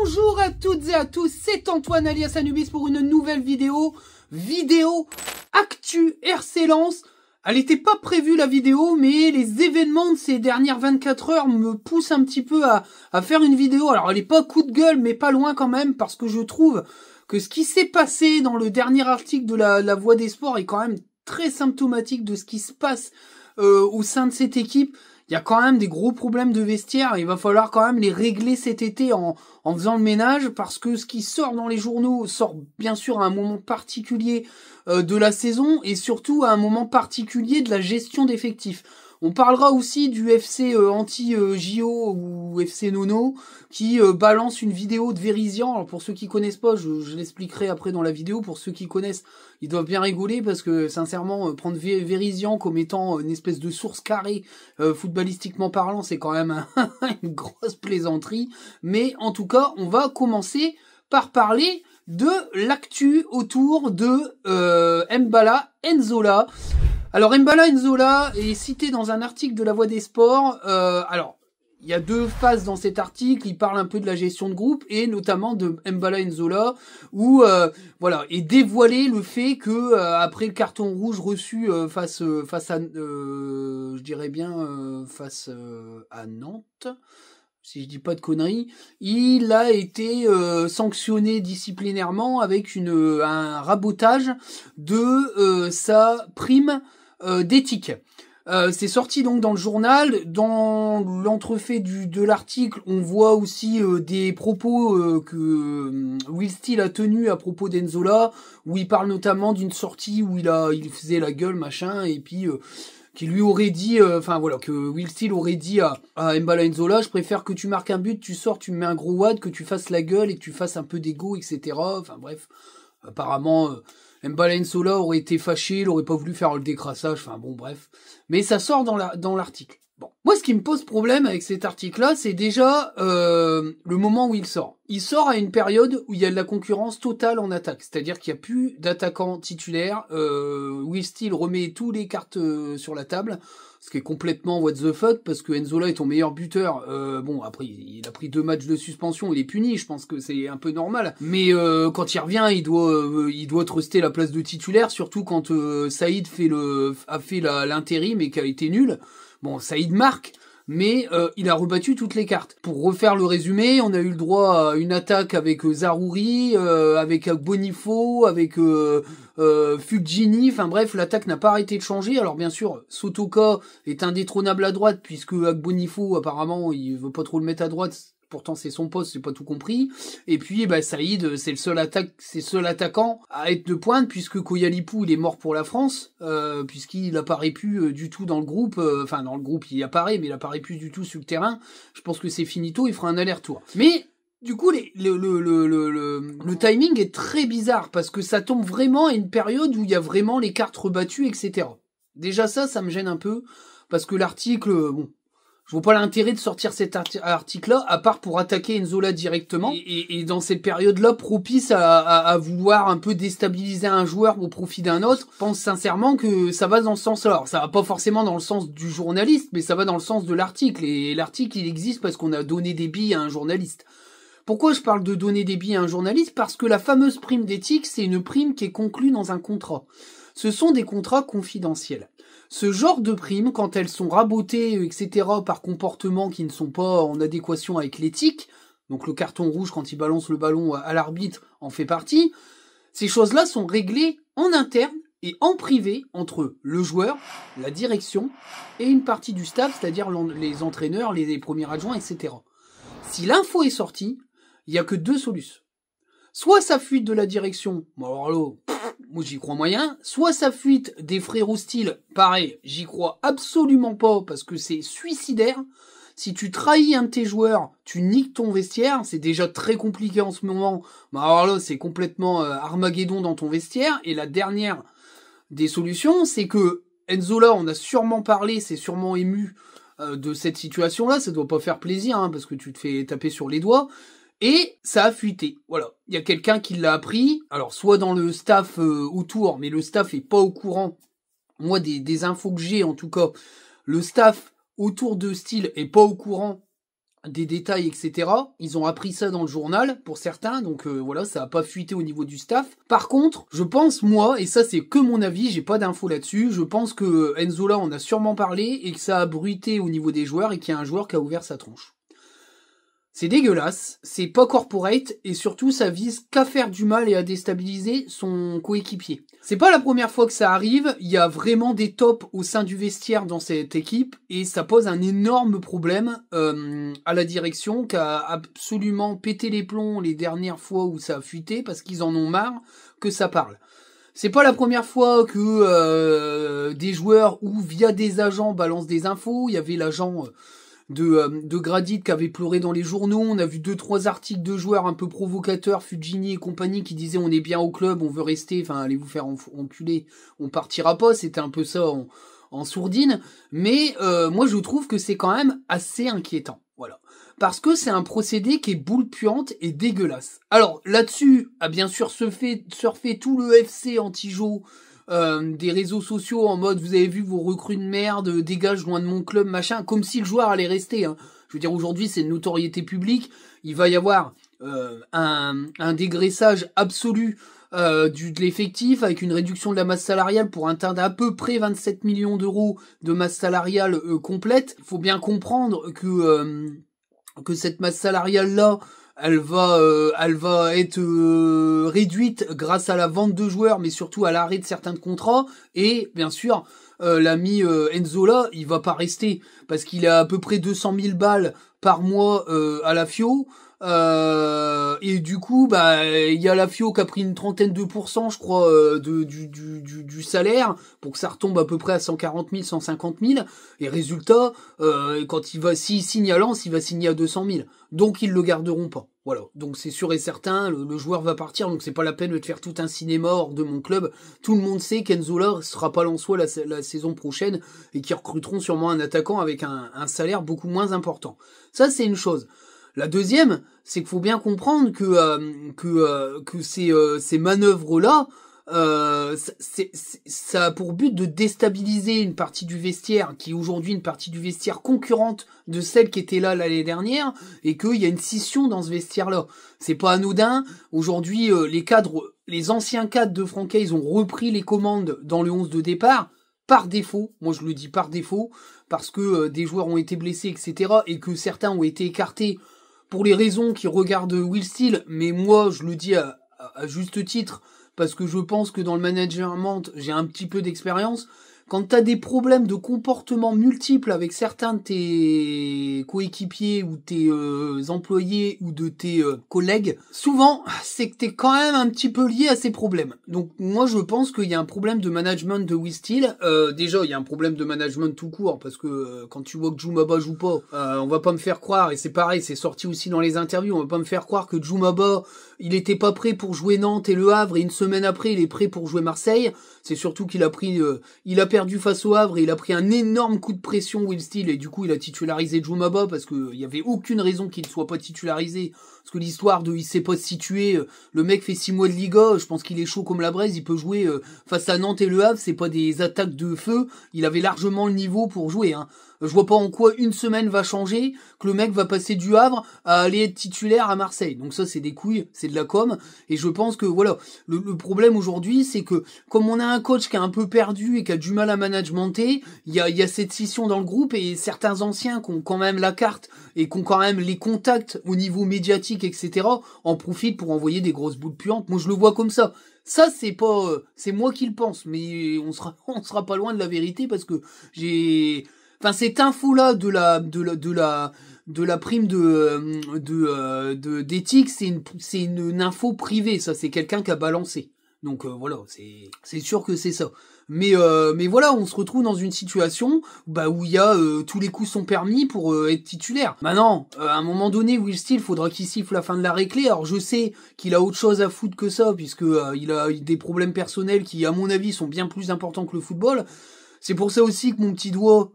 Bonjour à toutes et à tous, c'est Antoine alias Anubis pour une nouvelle vidéo Actu RC Lens. Elle n'était pas prévue la vidéo, mais les événements de ces dernières 24 heures me poussent un petit peu à faire une vidéo. Alors elle est pas coup de gueule, mais pas loin quand même, parce que je trouve que ce qui s'est passé dans le dernier article de la Voix des Sports est quand même très symptomatique de ce qui se passe au sein de cette équipe. Il y a quand même des gros problèmes de vestiaire et il va falloir quand même les régler cet été en faisant le ménage, parce que ce qui sort dans les journaux sort bien sûr à un moment particulier de la saison et surtout à un moment particulier de la gestion d'effectifs. On parlera aussi du FC anti-JO ou FC Nono qui balance une vidéo de Vérisian. Alors pour ceux qui connaissent pas, je l'expliquerai après dans la vidéo. Pour ceux qui connaissent, ils doivent bien rigoler parce que sincèrement, prendre Vérisian comme étant une espèce de source carrée footballistiquement parlant, c'est quand même une grosse plaisanterie. Mais en tout cas, on va commencer par parler de l'actu autour de Mbala Nzola. Alors Mbala Nzola est cité dans un article de la Voix des Sports. Alors, il y a deux phases dans cet article. Il parle un peu de la gestion de groupe et notamment de Mbala Nzola, où voilà, est dévoilé le fait que après le carton rouge reçu face à je dirais bien face à Nantes, si je dis pas de conneries, il a été sanctionné disciplinairement avec un rabotage de sa prime d'éthique. C'est sorti donc dans le journal. Dans l'entrefait de l'article, on voit aussi des propos que Will Steele a tenus à propos d'Nzola, où il parle notamment d'une sortie où il faisait la gueule, machin, et puis qui lui aurait dit, que Will Steele aurait dit à Mbala Nzola, je préfère que tu marques un but, tu sors, tu me mets un gros wad, que tu fasses la gueule et que tu fasses un peu d'ego, etc. Enfin bref, apparemment Mbala Nzola aurait été fâché, il aurait pas voulu faire le décrassage, enfin bon bref. Mais ça sort dans l'article. Bon, moi ce qui me pose problème avec cet article-là, c'est déjà le moment où il sort. Il sort à une période où il y a de la concurrence totale en attaque, c'est-à-dire qu'il n'y a plus d'attaquants titulaires. Will Steele remet tous les cartes sur la table, ce qui est complètement what the fuck, parce que Nzola est ton meilleur buteur. Bon, après, il a pris 2 matchs de suspension, il est puni, je pense que c'est un peu normal. Mais quand il revient, il doit truster la place de titulaire, surtout quand Saïd a fait l'intérim et qui a été nul. Bon, Saïd marque, mais il a rebattu toutes les cartes. Pour refaire le résumé, on a eu le droit à une attaque avec Zaroury, avec Bonifo, avec Fulgini, enfin bref, l'attaque n'a pas arrêté de changer. Alors bien sûr, Sotoka est indétrônable à droite, puisque Bonifo, apparemment, il veut pas trop le mettre à droite. Pourtant c'est son poste, c'est pas tout compris. Et puis Saïd, c'est le seul attaquant à être de pointe, puisque Koyalipou il est mort pour la France, puisqu'il apparaît plus du tout dans le groupe. Enfin dans le groupe il apparaît, mais il apparaît plus du tout sur le terrain. Je pense que c'est finito, il fera un aller-retour. Mais du coup le timing est très bizarre, parce que ça tombe vraiment à une période où il y a vraiment les cartes rebattues, etc. Déjà ça me gêne un peu, parce que l'article, bon, je vois pas l'intérêt de sortir cet article-là, à part pour attaquer Nzola directement, et dans cette période-là propice à vouloir un peu déstabiliser un joueur au profit d'un autre. Je pense sincèrement que ça va dans ce sens-là. Alors, ça va pas forcément dans le sens du journaliste, mais ça va dans le sens de l'article. Et l'article, il existe parce qu'on a donné des billes à un journaliste. Pourquoi je parle de donner des billes à un journaliste? Parce que la fameuse prime d'éthique, c'est une prime qui est conclue dans un contrat. Ce sont des contrats confidentiels. Ce genre de primes, quand elles sont rabotées, etc., par comportements qui ne sont pas en adéquation avec l'éthique, donc le carton rouge quand il balance le ballon à l'arbitre en fait partie, ces choses-là sont réglées en interne et en privé entre le joueur, la direction et une partie du staff, c'est-à-dire les entraîneurs, les premiers adjoints, etc. Si l'info est sortie, il n'y a que 2 solutions. Soit ça fuite de la direction, bon alors là, moi j'y crois moyen, soit ça fuite des frérots Steele, pareil, j'y crois absolument pas, parce que c'est suicidaire. Si tu trahis un de tes joueurs, tu niques ton vestiaire, c'est déjà très compliqué en ce moment, mais alors là c'est complètement Armageddon dans ton vestiaire. Et la dernière des solutions, c'est que Nzola, on a sûrement parlé, c'est sûrement ému de cette situation-là, ça doit pas faire plaisir, hein, parce que tu te fais taper sur les doigts. Et ça a fuité, voilà. Il y a quelqu'un qui l'a appris, alors soit dans le staff autour, mais le staff est pas au courant. Moi, des infos que j'ai, en tout cas, le staff autour de Steele est pas au courant des détails, etc. Ils ont appris ça dans le journal, pour certains, donc voilà, ça a pas fuité au niveau du staff. Par contre, je pense, moi, et ça c'est que mon avis, j'ai pas d'infos là-dessus, je pense que Enzola en a sûrement parlé, et que ça a bruité au niveau des joueurs, et qu'il y a un joueur qui a ouvert sa tronche. C'est dégueulasse, c'est pas corporate, et surtout ça vise qu'à faire du mal et à déstabiliser son coéquipier. C'est pas la première fois que ça arrive, il y a vraiment des tops au sein du vestiaire dans cette équipe, et ça pose un énorme problème à la direction, qui a absolument pété les plombs les dernières fois où ça a fuité, parce qu'ils en ont marre que ça parle. C'est pas la première fois que des joueurs ou via des agents balancent des infos, il y avait l'agent... de Gradit qui avait pleuré dans les journaux, on a vu 2-3 articles de joueurs un peu provocateurs, Fujini et compagnie, qui disaient on est bien au club, on veut rester, enfin allez vous faire enculer, on partira pas, c'était un peu ça en sourdine, mais moi je trouve que c'est quand même assez inquiétant, voilà. Parce que c'est un procédé qui est boule puante et dégueulasse. Alors là-dessus a bien sûr surfé tout le FC anti-Jo, des réseaux sociaux en mode vous avez vu vos recrues de merde, dégage loin de mon club, machin, comme si le joueur allait rester. Hein. Je veux dire, aujourd'hui c'est une notoriété publique, il va y avoir un dégraissage absolu de l'effectif avec une réduction de la masse salariale pour atteindre à peu près 27 millions d'euros de masse salariale complète. Il faut bien comprendre que cette masse salariale là elle va être réduite grâce à la vente de joueurs, mais surtout à l'arrêt de certains contrats. Et bien sûr, l'ami Enzola, il va pas rester parce qu'il a à peu près 200 000 balles par mois à la FIO. Et du coup, bah, il y a la FIO qui a pris une trentaine de pourcents, je crois, du salaire pour que ça retombe à peu près à 140 000, 150 000. Et résultat, quand s'il signe à Lens, il va signer à 200 000. Donc ils le garderont pas. Voilà. Donc c'est sûr et certain, le joueur va partir, donc c'est pas la peine de faire tout un cinéma hors de mon club. Tout le monde sait qu'Enzola sera pas lensois la saison prochaine et qu'ils recruteront sûrement un attaquant avec un salaire beaucoup moins important. Ça c'est une chose. La deuxième, c'est qu'il faut bien comprendre que ces manœuvres-là, ça a pour but de déstabiliser une partie du vestiaire, qui est aujourd'hui une partie du vestiaire concurrente de celle qui était là l'année dernière, et qu'il y a une scission dans ce vestiaire-là. C'est pas anodin. Aujourd'hui, les anciens cadres de Franquet, ils ont repris les commandes dans le 11 de départ. Par défaut, moi je le dis par défaut, parce que des joueurs ont été blessés, etc., et que certains ont été écartés pour les raisons qui regardent Will Steele, mais moi je le dis à juste titre, parce que je pense que dans le management, j'ai un petit peu d'expérience. Quand t'as des problèmes de comportement multiples avec certains de tes coéquipiers ou tes employés ou de tes collègues, souvent c'est que t'es quand même un petit peu lié à ces problèmes. Donc moi je pense qu'il y a un problème de management de Will Steele. Déjà il y a un problème de management tout court, parce que quand tu vois que Djoumaba joue pas, on va pas me faire croire, et c'est pareil, c'est sorti aussi dans les interviews, on va pas me faire croire que Djoumaba il était pas prêt pour jouer Nantes et Le Havre, et une semaine après il est prêt pour jouer Marseille. C'est surtout qu'il a pris, il a perdu face au Havre, et il a pris un énorme coup de pression Will Steele, et du coup il a titularisé Djoumaba parce que il y avait aucune raison qu'il ne soit pas titularisé, parce que l'histoire de il sait pas se situer, le mec fait 6 mois de Liga, je pense qu'il est chaud comme la braise, il peut jouer face à Nantes et Le Havre, c'est pas des attaques de feu, il avait largement le niveau pour jouer, hein. Je vois pas en quoi une semaine va changer, que le mec va passer du Havre à aller être titulaire à Marseille. Donc ça, c'est des couilles, c'est de la com. Et je pense que, voilà, le problème aujourd'hui, c'est que, comme on a un coach qui est un peu perdu et qui a du mal à managementer, il y a cette scission dans le groupe, et certains anciens qui ont quand même la carte et qui ont quand même les contacts au niveau médiatique, etc., en profitent pour envoyer des grosses boules puantes. Moi, je le vois comme ça. Ça, c'est pas, c'est moi qui le pense, mais on sera pas loin de la vérité, parce que enfin, cette info-là de la prime d'éthique, c'est une info privée, ça, c'est quelqu'un qui a balancé. Donc voilà, c'est sûr que c'est ça. Mais voilà, on se retrouve dans une situation où il y a tous les coups sont permis pour être titulaire. Maintenant, à un moment donné, Will Steele, faudra qu'il siffle la fin de la récré. Alors je sais qu'il a autre chose à foutre que ça, puisque il a des problèmes personnels qui, à mon avis, sont bien plus importants que le football. C'est pour ça aussi que mon petit doigt,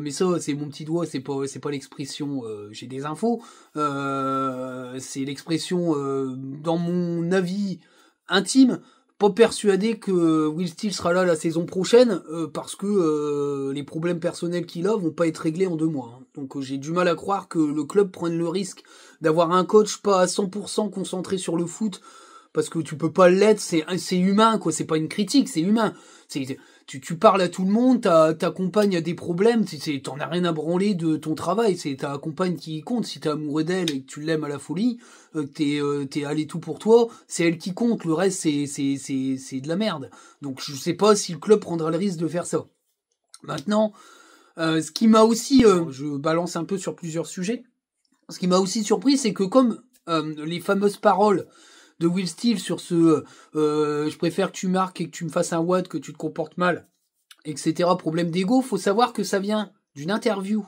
mais ça c'est mon petit doigt, c'est pas l'expression j'ai des infos, c'est l'expression dans mon avis intime, pas persuadé que Will Steele sera là la saison prochaine, parce que les problèmes personnels qu'il a vont pas être réglés en 2 mois. Hein. Donc j'ai du mal à croire que le club prenne le risque d'avoir un coach pas à 100% concentré sur le foot, parce que tu peux pas l'être, c'est humain, quoi, c'est pas une critique, c'est humain. Tu parles à tout le monde, ta compagne a des problèmes, t'en as rien à branler de ton travail, c'est ta compagne qui compte. Si t'es amoureux d'elle et que tu l'aimes à la folie, que t'es allé tout pour toi, c'est elle qui compte, le reste c'est de la merde. Donc je sais pas si le club prendra le risque de faire ça. Maintenant, ce qui m'a aussi, je balance un peu sur plusieurs sujets, ce qui m'a aussi surpris, c'est que comme les fameuses paroles de Will Steele sur ce je préfère que tu marques et que tu me fasses un watt, que tu te comportes mal, etc. Problème d'ego, faut savoir que ça vient d'une interview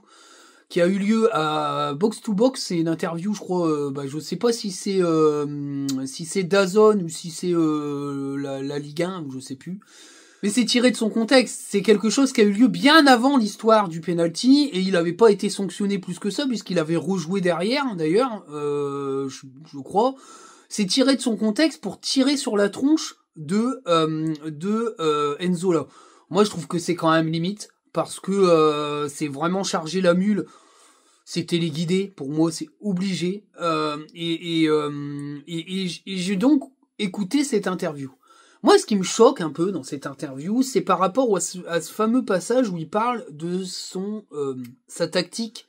qui a eu lieu à Box to Box. C'est une interview, je crois, je sais pas si c'est DAZN ou si c'est la Ligue 1, ou je sais plus. Mais c'est tiré de son contexte. C'est quelque chose qui a eu lieu bien avant l'histoire du penalty, et il avait pas été sanctionné plus que ça puisqu'il avait rejoué derrière, d'ailleurs, je crois. C'est tiré de son contexte pour tirer sur la tronche de Enzo là. Moi, je trouve que c'est quand même limite, parce que c'est vraiment charger la mule. C'est téléguidé, pour moi, c'est obligé. Et j'ai donc écouté cette interview. Moi, ce qui me choque un peu dans cette interview, c'est par rapport à ce fameux passage où il parle de sa tactique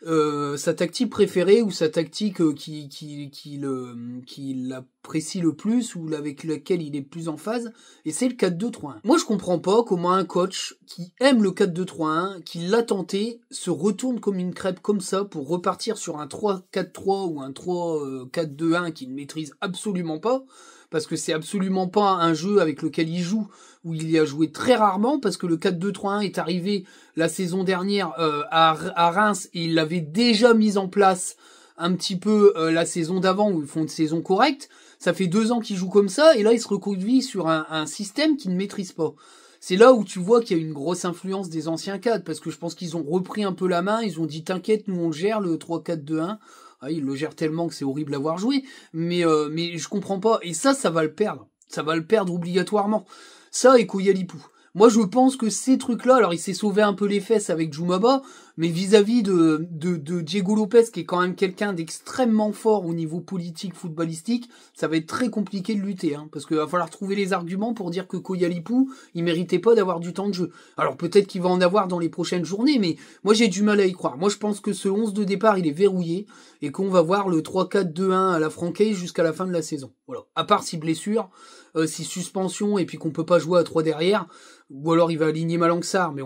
préférée, ou sa tactique qu'il apprécie le plus, ou avec laquelle il est plus en phase, et c'est le 4-2-3-1. Moi, je comprends pas comment un coach qui aime le 4-2-3-1, qui l'a tenté, se retourne comme une crêpe comme ça pour repartir sur un 3-4-3 ou un 3-4-2-1 qu'il ne maîtrise absolument pas. Parce que c'est absolument pas un jeu avec lequel il joue, où il y a joué très rarement, parce que le 4-2-3-1 est arrivé la saison dernière à Reims, et il l'avait déjà mis en place un petit peu la saison d'avant, où ils font une saison correcte. Ça fait 2 ans qu'il joue comme ça, et là il se reconduit sur un système qu'il ne maîtrise pas. C'est là où tu vois qu'il y a une grosse influence des anciens cadres, parce que je pense qu'ils ont repris un peu la main, ils ont dit t'inquiète, nous on le gère le 3-4-2-1. Ah, il le gère tellement que c'est horrible à voir jouer, mais je comprends pas. Et ça va le perdre. Ça va le perdre obligatoirement. Ça et Koyalipou. Moi, je pense que ces trucs-là, alors il s'est sauvé un peu les fesses avec Djoumaba, mais vis-à-vis de Diego Lopez, qui est quand même quelqu'un d'extrêmement fort au niveau politique, footballistique, ça va être très compliqué de lutter, hein, parce qu'il va falloir trouver les arguments pour dire que Koyalipou, il méritait pas d'avoir du temps de jeu. Alors peut-être qu'il va en avoir dans les prochaines journées, mais moi j'ai du mal à y croire. Moi je pense que ce 11 de départ, il est verrouillé, et qu'on va voir le 3-4-2-1 à la Franquet jusqu'à la fin de la saison. Voilà. À part si blessure, si suspension, et puis qu'on peut pas jouer à 3 derrière, ou alors il va aligner Malang Sarr, mais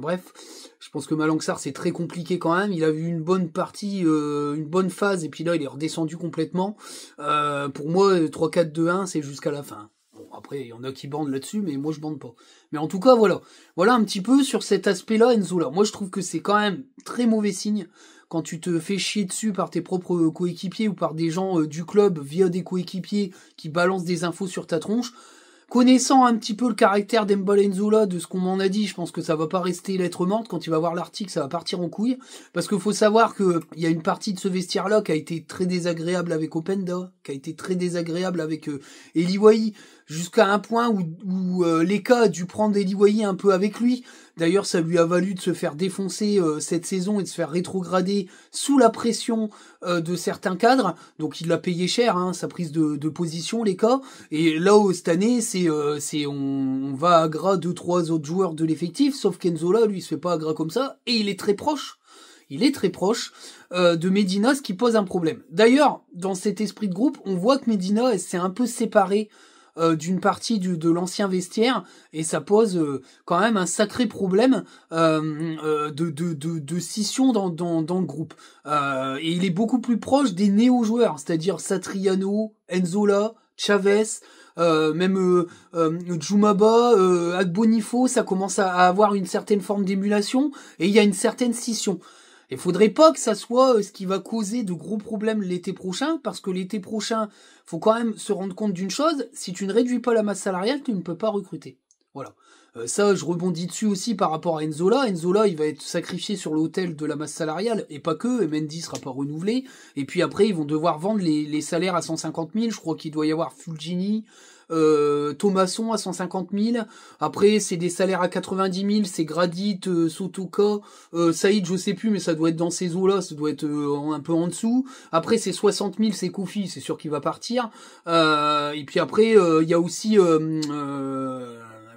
bref, je pense que Malang Sarr c'est très compliqué quand même. Il a eu une bonne partie, une bonne phase, et puis là il est redescendu complètement. Pour moi, 3-4-2-1 c'est jusqu'à la fin. Bon, après il y en a qui bandent là-dessus, mais moi je bande pas. Mais en tout cas voilà un petit peu sur cet aspect-là, Enzo là. Moi je trouve que c'est quand même très mauvais signe quand tu te fais chier dessus par tes propres coéquipiers ou par des gens du club via des coéquipiers qui balancent des infos sur ta tronche. Connaissant un petit peu le caractère d'Embal Enzola, de ce qu'on m'en a dit, je pense que ça va pas rester lettre morte. Quand il va voir l'article, ça va partir en couille. Parce qu'il faut savoir que il y a une partie de ce vestiaire-là qui a été très désagréable avec Openda, qui a été très désagréable avec Eli Wahi, jusqu'à un point où Leka a dû prendre Eli Wahi un peu avec lui. D'ailleurs, ça lui a valu de se faire défoncer cette saison et de se faire rétrograder sous la pression de certains cadres. Donc il l'a payé cher, hein, sa prise de position, Leka. Et là, cette année, on va à gras 2-3 autres joueurs de l'effectif, sauf qu'Enzola, lui, il se fait pas à gras comme ça, et il est très proche. Il est très proche de Medina, ce qui pose un problème. D'ailleurs, dans cet esprit de groupe, on voit que Medina s'est un peu séparé d'une partie de l'ancien vestiaire, et ça pose quand même un sacré problème de scission dans le groupe. Et il est beaucoup plus proche des néo-joueurs, c'est-à-dire Satriano, Enzola, Chavez, même Djoumaba, Agbonifo, ça commence à avoir une certaine forme d'émulation, et il y a une certaine scission. Il faudrait pas que ça soit ce qui va causer de gros problèmes l'été prochain, parce que l'été prochain, faut quand même se rendre compte d'une chose, si tu ne réduis pas la masse salariale, tu ne peux pas recruter. Voilà. Ça, je rebondis dessus aussi par rapport à Enzola. Enzola, il va être sacrifié sur l'autel de la masse salariale, et pas que, et Mendy sera pas renouvelé. Et puis après, ils vont devoir vendre les salaires à 150 000. Je crois qu'il doit y avoir Fulgini, Thomasson à 150 000. Après, c'est des salaires à 90 000, c'est Gradit, Sotoka, Saïd, je sais plus, mais ça doit être dans ces eaux-là, ça doit être un peu en dessous. Après, c'est 60 000, c'est Kofi, c'est sûr qu'il va partir. Et puis après, il y a aussi...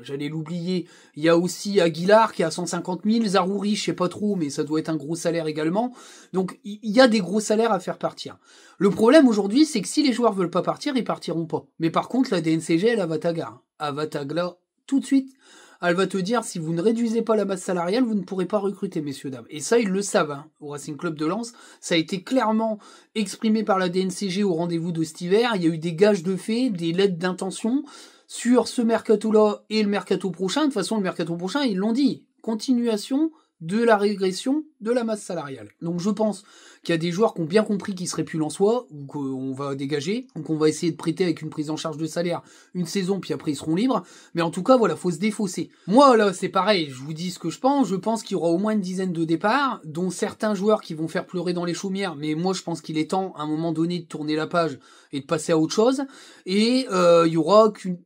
j'allais l'oublier, il y a aussi Aguilar qui a 150 000, Zarouri, je sais pas trop, mais ça doit être un gros salaire également. Donc il y a des gros salaires à faire partir. Le problème aujourd'hui, c'est que si les joueurs veulent pas partir, ils partiront pas. Mais par contre, la DNCG, elle va ta gare. Elle va ta gare tout de suite. Elle va te dire, si vous ne réduisez pas la masse salariale, vous ne pourrez pas recruter, messieurs, dames. Et ça, ils le savent, hein, au Racing Club de Lens. Ça a été clairement exprimé par la DNCG au rendez-vous de cet hiver. Il y a eu des gages de fait, des lettres d'intention sur ce mercato-là et le mercato prochain. De toute façon, le mercato prochain, ils l'ont dit. Continuation de la régression de la masse salariale. Donc je pense qu'il y a des joueurs qui ont bien compris qu'ils seraient plus lensois, ou qu'on va dégager, donc on va essayer de prêter avec une prise en charge de salaire une saison, puis après ils seront libres. Mais en tout cas, voilà, faut se défausser. Moi, là, c'est pareil, je vous dis ce que je pense qu'il y aura au moins une dizaine de départs, dont certains joueurs qui vont faire pleurer dans les chaumières, mais moi je pense qu'il est temps, à un moment donné, de tourner la page et de passer à autre chose. Et il y aura qu'une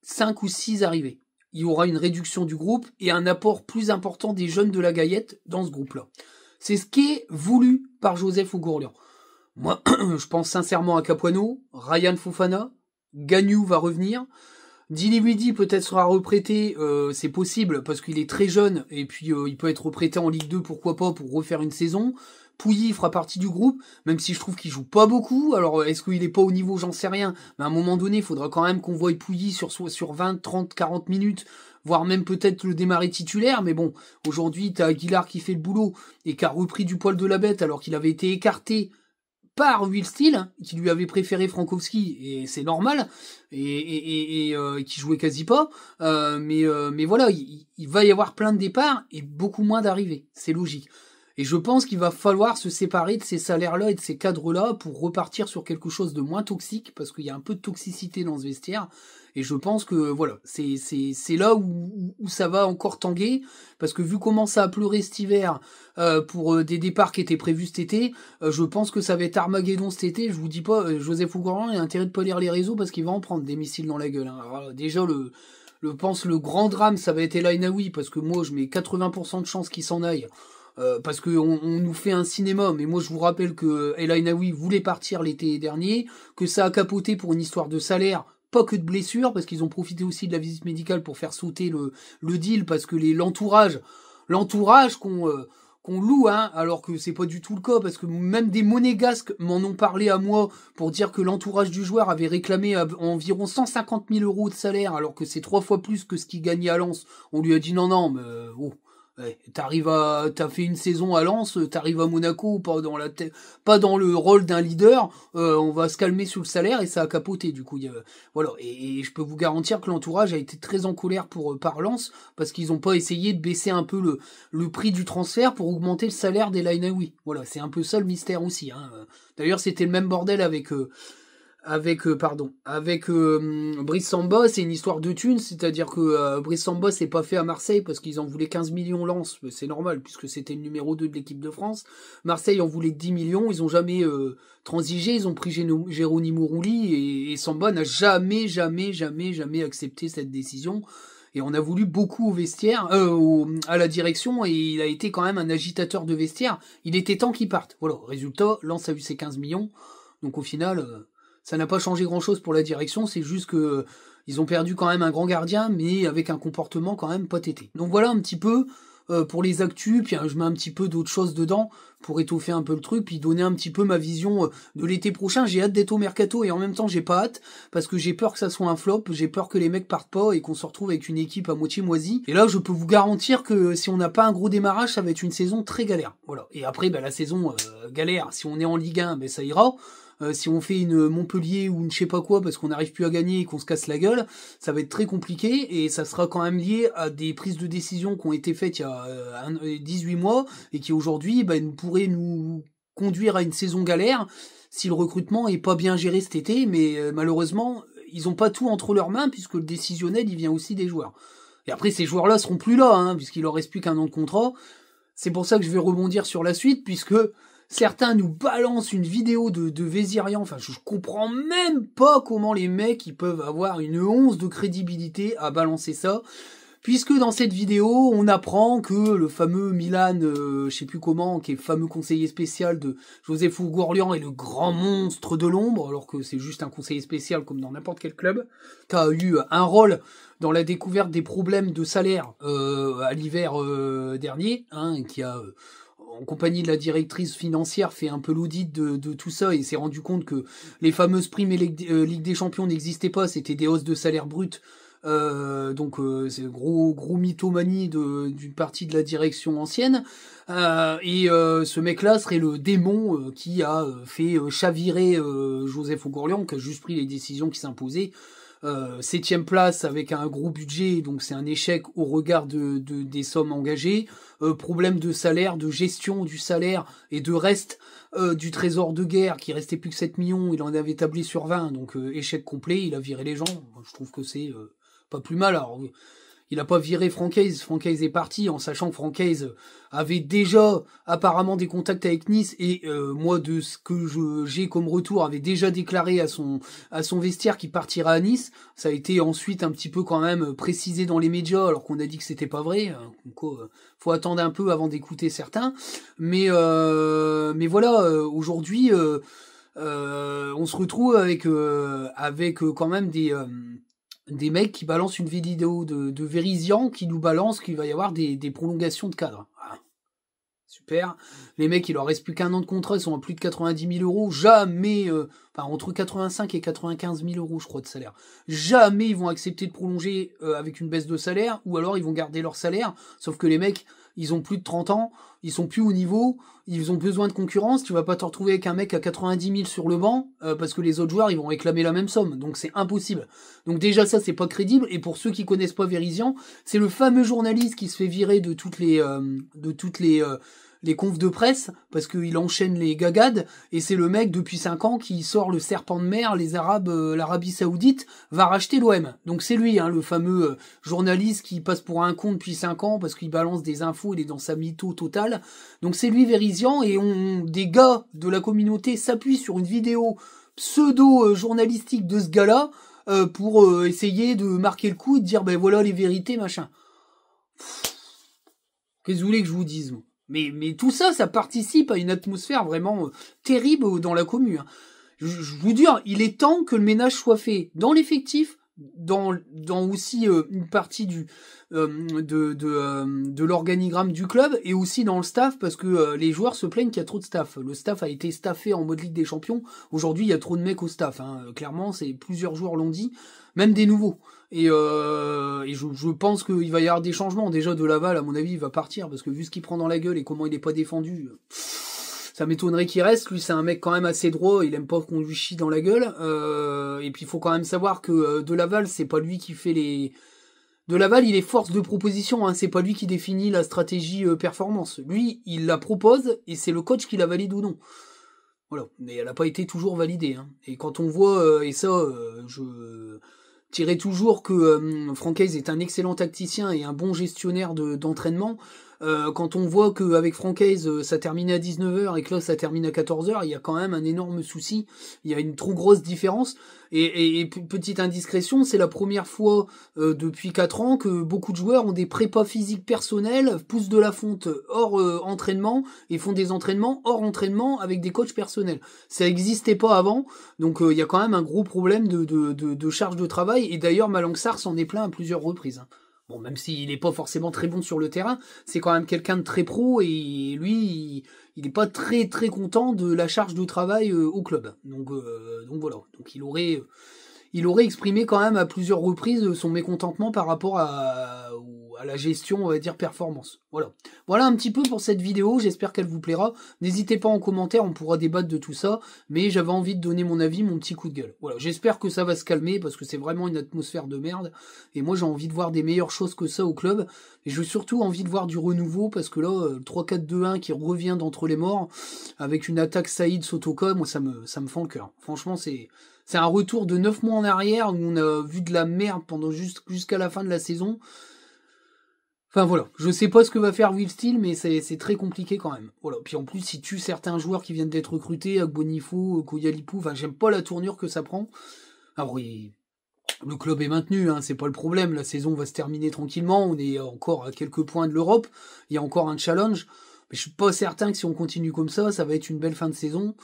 5 ou 6 arrivées. Il y aura une réduction du groupe et un apport plus important des jeunes de la Gaillette dans ce groupe-là. C'est ce qui est voulu par Joseph Ougourlian. Moi, je pense sincèrement à Capuano, Ryan Fofana, Gagnou va revenir, Diliwidi peut-être sera reprêté, c'est possible parce qu'il est très jeune et puis il peut être reprêté en Ligue 2, pourquoi pas, pour refaire une saison. Pouilly fera partie du groupe, même si je trouve qu'il joue pas beaucoup. Alors, est-ce qu'il est pas au niveau, j'en sais rien. Mais à un moment donné, il faudra quand même qu'on voie Pouilly sur 20, 30, 40 minutes, voire même peut-être le démarrer titulaire. Mais bon, aujourd'hui, t'as Aguilar qui fait le boulot et qui a repris du poil de la bête alors qu'il avait été écarté par Will Steele, qui lui avait préféré Frankowski, et c'est normal, et qui jouait quasi pas. Mais voilà, il va y avoir plein de départs et beaucoup moins d'arrivées. C'est logique. Et je pense qu'il va falloir se séparer de ces salaires-là et de ces cadres-là pour repartir sur quelque chose de moins toxique, parce qu'il y a un peu de toxicité dans ce vestiaire. Et je pense que voilà, c'est là où ça va encore tanguer, parce que vu comment ça a pleuré cet hiver pour des départs qui étaient prévus cet été, je pense que ça va être Armageddon cet été. Je vous dis pas, Joseph Ougourlian, il a intérêt de pas lire les réseaux parce qu'il va en prendre des missiles dans la gueule. Hein. Alors, déjà je pense le grand drame, ça va être El Ainaoui, parce que moi je mets 80% de chances qu'il s'en aille. Parce que on nous fait un cinéma, mais moi je vous rappelle que El Ainaoui voulait partir l'été dernier, que ça a capoté pour une histoire de salaire, pas que de blessure, parce qu'ils ont profité aussi de la visite médicale pour faire sauter le deal, parce que l'entourage qu'on loue, hein, alors que c'est pas du tout le cas, parce que même des monégasques m'en ont parlé à moi pour dire que l'entourage du joueur avait réclamé environ 150 000 € de salaire, alors que c'est 3 fois plus que ce qu'il gagnait à Lens. On lui a dit non, mais ouais, t'as fait une saison à Lens, t'arrives à Monaco, pas dans le rôle d'un leader, on va se calmer sur le salaire et ça a capoté, du coup, voilà. Et je peux vous garantir que l'entourage a été très en colère par Lens, parce qu'ils ont pas essayé de baisser un peu le prix du transfert pour augmenter le salaire des Lainaoui. Voilà, c'est un peu ça le mystère aussi, hein. D'ailleurs, c'était le même bordel avec Brice Samba. C'est une histoire de thunes, c'est-à-dire que Brice Samba s'est pas fait à Marseille parce qu'ils en voulaient 15 millions Lens, c'est normal puisque c'était le numéro 2 de l'équipe de France. Marseille en voulait 10 millions, ils ont jamais transigé, ils ont pris Geronimo Rulli et Samba n'a jamais accepté cette décision. Et on a voulu beaucoup au vestiaire, à la direction, et il a été quand même un agitateur de vestiaire. Il était temps qu'il parte. Voilà, résultat, Lens a eu ses 15 millions, donc au final... ça n'a pas changé grand-chose pour la direction, c'est juste que ils ont perdu quand même un grand gardien, mais avec un comportement quand même pas tété. Donc voilà un petit peu pour les actus, puis je mets un petit peu d'autres choses dedans pour étoffer un peu le truc, puis donner un petit peu ma vision de l'été prochain. J'ai hâte d'être au mercato et en même temps j'ai pas hâte, parce que j'ai peur que ça soit un flop, j'ai peur que les mecs partent pas et qu'on se retrouve avec une équipe à moitié moisie. Et là je peux vous garantir que si on n'a pas un gros démarrage, ça va être une saison très galère. Voilà. Et après la saison galère, si on est en Ligue 1, ça ira. Si on fait une Montpellier ou une je sais pas quoi parce qu'on n'arrive plus à gagner et qu'on se casse la gueule, ça va être très compliqué et ça sera quand même lié à des prises de décision qui ont été faites il y a 18 mois et qui aujourd'hui pourraient nous conduire à une saison galère si le recrutement est pas bien géré cet été, mais malheureusement ils ont pas tout entre leurs mains puisque le décisionnel il vient aussi des joueurs. Et après ces joueurs-là seront plus là, hein, puisqu'il leur reste plus qu'un an de contrat. C'est pour ça que je vais rebondir sur la suite, puisque certains nous balancent une vidéo de Vésirian. Enfin, je comprends même pas comment les mecs ils peuvent avoir une once de crédibilité à balancer ça. Puisque dans cette vidéo, on apprend que le fameux Milan, je sais plus comment, qui est le fameux conseiller spécial de Joseph Oughourlian est le grand monstre de l'ombre, alors que c'est juste un conseiller spécial comme dans n'importe quel club, qui a eu un rôle dans la découverte des problèmes de salaire à l'hiver dernier, hein, qui a en compagnie de la directrice financière fait un peu l'audit de tout ça et s'est rendu compte que les fameuses primes et Ligue des Champions n'existaient pas, c'était des hausses de salaire brut. Donc c'est gros mythomanie d'une partie de la direction ancienne et ce mec-là serait le démon qui a fait chavirer Joseph Oughourlian, qui a juste pris les décisions qui s'imposaient. 7e place avec un gros budget, donc c'est un échec au regard des sommes engagées. Problème de salaire, de gestion du salaire et de reste du trésor de guerre qui restait plus que 7 millions, il en avait établi sur 20, donc échec complet, il a viré les gens. Je trouve que c'est pas plus mal. Alors, il a pas viré Francaise. Francaise est parti en sachant que Francaise avait déjà apparemment des contacts avec Nice et moi de ce que j'ai comme retour avait déjà déclaré à son vestiaire qu'il partira à Nice. Ça a été ensuite un petit peu quand même précisé dans les médias alors qu'on a dit que c'était pas vrai. Donc, faut attendre un peu avant d'écouter certains. Mais voilà, aujourd'hui on se retrouve avec quand même des mecs qui balancent une vidéo de Vérisian qui nous balance qu'il va y avoir des prolongations de cadre. Voilà. Super. Les mecs, il leur reste plus qu'un an de contrat, ils sont à plus de 90 000 euros. Jamais, entre 85 et 95 000 euros, je crois, de salaire. Jamais ils vont accepter de prolonger avec une baisse de salaire, ou alors ils vont garder leur salaire. Sauf que les mecs, ils ont plus de 30 ans, ils sont plus au niveau, ils ont besoin de concurrence. Tu vas pas te retrouver avec un mec à 90 000 sur le banc parce que les autres joueurs ils vont réclamer la même somme. Donc c'est impossible. Donc déjà ça c'est pas crédible. Et pour ceux qui connaissent pas Vérisian, c'est le fameux journaliste qui se fait virer de toutes les confs de presse parce qu'il enchaîne les gagades et c'est le mec depuis 5 ans qui sort le serpent de mer, les Arabes, l'Arabie Saoudite va racheter l'OM. Donc c'est lui, hein, le fameux journaliste qui passe pour un con depuis 5 ans parce qu'il balance des infos, il est dans sa mytho totale. Donc c'est lui Vérisian et des gars de la communauté s'appuient sur une vidéo pseudo-journalistique de ce gars-là pour essayer de marquer le coup et de dire ben voilà les vérités machin. Qu'est-ce que vous voulez que je vous dise moi ? Mais tout ça, ça participe à une atmosphère vraiment terrible dans la commune. Hein. Je vous dis, il est temps que le ménage soit fait dans l'effectif, dans aussi une partie de l'organigramme du club et aussi dans le staff parce que les joueurs se plaignent qu'il y a trop de staff. Le staff a été staffé en mode Ligue des Champions. Aujourd'hui, il y a trop de mecs au staff. Hein. Clairement, plusieurs joueurs l'ont dit, même des nouveaux. Et je pense qu'il va y avoir des changements. Déjà de Laval, à mon avis, il va partir parce que vu ce qu'il prend dans la gueule et comment il est pas défendu, ça m'étonnerait qu'il reste. Lui, c'est un mec quand même assez droit. Il aime pas qu'on lui chie dans la gueule. Et puis il faut quand même savoir que de Laval, c'est pas lui qui fait les. De Laval, il est force de proposition. Hein. C'est pas lui qui définit la stratégie performance. Lui, il la propose et c'est le coach qui la valide ou non. Voilà. Mais elle a pas été toujours validée. Hein. Et quand on voit et ça, je dirais toujours que Francaise est un excellent tacticien et un bon gestionnaire d'entraînement. Quand on voit qu'avec Francaise, ça termine à 19h et que là, ça termine à 14h, il y a quand même un énorme souci. Il y a une trop grosse différence. Et petite indiscrétion, c'est la première fois depuis 4 ans que beaucoup de joueurs ont des prépas physiques personnels, poussent de la fonte hors entraînement et font des entraînements hors entraînement avec des coachs personnels. Ça n'existait pas avant, donc il y a quand même un gros problème de charge de travail. Et d'ailleurs, Malang Sarr s'en est plaint à plusieurs reprises. Hein. Bon, même s'il n'est pas forcément très bon sur le terrain, c'est quand même quelqu'un de très pro et lui, il n'est pas très très content de la charge de travail au club. Donc voilà. Donc il aurait exprimé quand même à plusieurs reprises son mécontentement par rapport à à la gestion, on va dire, performance. Voilà. Voilà un petit peu pour cette vidéo, j'espère qu'elle vous plaira. N'hésitez pas en commentaire, on pourra débattre de tout ça, mais j'avais envie de donner mon avis, mon petit coup de gueule. Voilà, j'espère que ça va se calmer, parce que c'est vraiment une atmosphère de merde, et moi j'ai envie de voir des meilleures choses que ça au club, et j'ai surtout envie de voir du renouveau, parce que là, le 3-4-2-1 qui revient d'entre les morts, avec une attaque Saïd Sotoka, moi ça me fend le cœur. Franchement, c'est un retour de 9 mois en arrière, où on a vu de la merde pendant jusqu'à la fin de la saison. Enfin voilà, je sais pas ce que va faire Will Steele, mais c'est très compliqué quand même. Voilà. Puis en plus, il tue certains joueurs qui viennent d'être recrutés, Agbonifo, Koyalipou, enfin j'aime pas la tournure que ça prend. Alors oui, le club est maintenu, hein, c'est pas le problème, la saison va se terminer tranquillement, on est encore à quelques points de l'Europe, il y a encore un challenge, mais je suis pas certain que si on continue comme ça va être une belle fin de saison.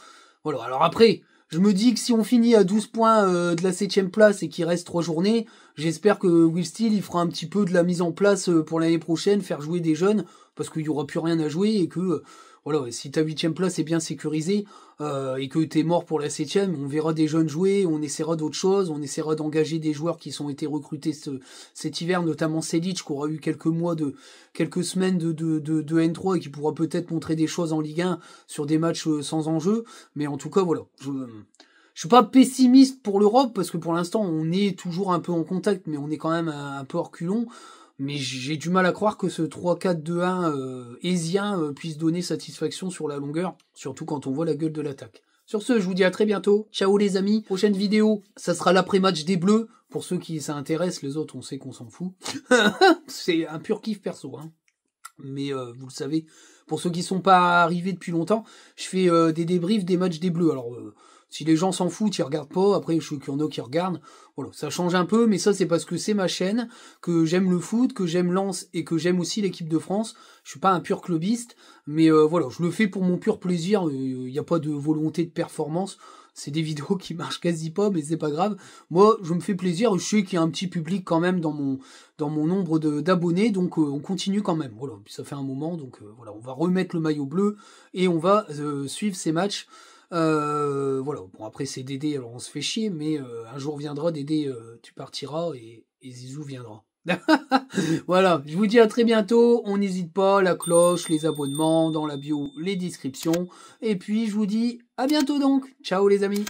Voilà, alors après, je me dis que si on finit à 12 points de la 7ème place et qu'il reste 3 journées, j'espère que Will Steele il fera un petit peu de la mise en place pour l'année prochaine, faire jouer des jeunes, parce qu'il y aura plus rien à jouer et que voilà, si ta 8ème place est bien sécurisée et que t'es mort pour la 7ème, on verra des jeunes jouer, on essaiera d'autres choses, on essaiera d'engager des joueurs qui sont été recrutés cet hiver, notamment Selic, qui aura eu quelques semaines de N3 et qui pourra peut-être montrer des choses en Ligue 1 sur des matchs sans enjeu. Mais en tout cas, voilà. Je suis pas pessimiste pour l'Europe, parce que pour l'instant, on est toujours un peu en contact, mais on est quand même un peu hors culon. Mais j'ai du mal à croire que ce 3-4-2-1 hésien puisse donner satisfaction sur la longueur, surtout quand on voit la gueule de l'attaque. Sur ce, je vous dis à très bientôt. Ciao les amis. Prochaine vidéo, ça sera l'après-match des Bleus. Pour ceux qui s'intéressent, les autres, on sait qu'on s'en fout. C'est un pur kiff perso, hein. Mais vous le savez, pour ceux qui sont pas arrivés depuis longtemps, je fais des débriefs des matchs des Bleus. Alors, si les gens s'en foutent, ils regardent pas. Après, je sais qu'il y en a qui regardent. Voilà, ça change un peu, mais ça, c'est parce que c'est ma chaîne, que j'aime le foot, que j'aime Lens et que j'aime aussi l'équipe de France. Je suis pas un pur clubiste, mais voilà, je le fais pour mon pur plaisir. Il n'y a pas de volonté de performance. C'est des vidéos qui marchent quasi pas, mais c'est pas grave. Moi, je me fais plaisir. Je sais qu'il y a un petit public quand même dans mon nombre d'abonnés, donc on continue quand même. Voilà, puis ça fait un moment, donc voilà, on va remettre le maillot bleu et on va suivre ces matchs. Voilà, bon après c'est Dédé, alors on se fait chier, mais un jour viendra, Dédé, tu partiras et Zizou viendra. Voilà, je vous dis à très bientôt, on n'hésite pas, la cloche, les abonnements, dans la bio, les descriptions, et puis je vous dis à bientôt donc, ciao les amis.